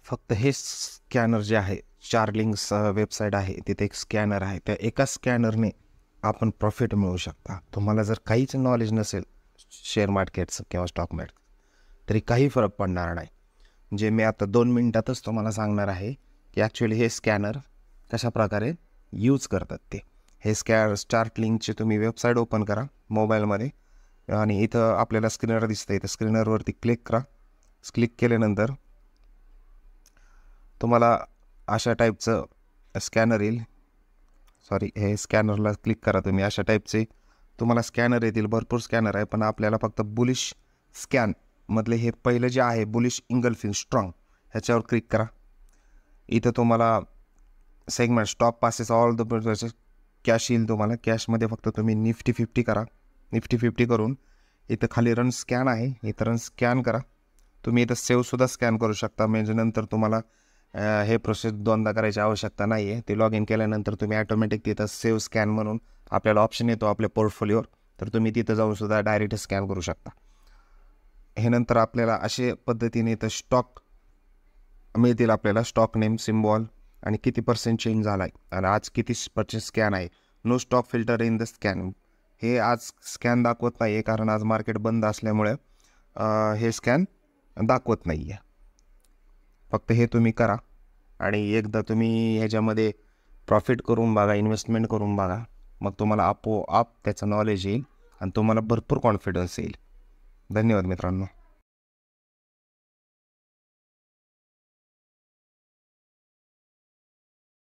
फक्त हे स्कॅनर जे आहे, चार्लिंक्स वेबसाईट आहे, तिथे एक स्कॅनर आहे. त्या एका स्कॅनरने आपण प्रॉफिट मिळवू शकता. तुम्हाला जर काहीच नॉलेज नसेल शेअर मार्केटचं किंवा स्टॉक मार्केट, तरी काही फरक पडणार नाही. जे मी आता 2 मिनिटातच तुम्हाला सांगणार आहे की ॲक्च्युली हे स्कॅनर कशाप्रकारे यूज करतात ते. हे चार्टलिंकची तुम्ही वेबसाईट ओपन करा मोबाईलमध्ये आणि इथं आपल्याला स्क्रीनर दिसतं. इथं स्क्रीनरवरती क्लिक करा. क्लिक केल्यानंतर तुम्हाला अशा टाईपचं स्कॅनर येईल. सॉरी, हे स्कॅनरला क्लिक करा तुम्ही. अशा टाईपचे तुम्हाला स्कॅनर येतील. भरपूर स्कॅनर आहे, पण आपल्याला फक्त बुलिश स्कॅन मधले हे पहिलं जे आहे बुलिश इंगल्फिंग स्ट्रॉंग, ह्याच्यावर क्लिक करा. इथं तुम्हाला segment stop passes all the cash येईल. तुम्हाला कॅशमध्ये फक्त तुम्ही निफ्टी 50 करा. निफ्टी 50 करून इथं खाली रन स्कॅन आहे, इथं रन स्कॅन करा. तुम्ही इथं सेव्हसुद्धा स्कॅन करू शकता. म्हणजे नंतर तुम्हाला हे प्रोसेस दोनदा करायची आवश्यकता नाही आहे. ते लॉग इन केल्यानंतर तुम्ही ॲटोमॅटिक तिथं सेव्ह स्कॅन म्हणून आपल्याला ऑप्शन येतो आपल्या पोर्टफोलिओवर, तर तुम्ही तिथं जाऊनसुद्धा डायरेक्ट स्कॅन करू शकता. हे नंतर आपल्याला अशा पद्धतीने इथं स्टॉक मिळतील. आपल्याला स्टॉक नेम, सिम्बॉल आणि किती % चेंज झाला आहे आणि आज किती % स्कॅन आहे. No stock filter in the scan. हे आज स्कॅन दाखवत नाही आहे, कारण आज मार्केट बंद असल्यामुळे हे स्कॅन दाखवत नाही आहे. फक्त हे तुम्ही करा आणि एकदा तुम्ही ह्याच्यामध्ये प्रॉफिट करून बघा, इन्व्हेस्टमेंट करून बघा. मग तुम्हाला आपोआप त्याचं नॉलेज येईल आणि तुम्हाला भरपूर कॉन्फिडन्स येईल. धन्यवाद मित्रांनो.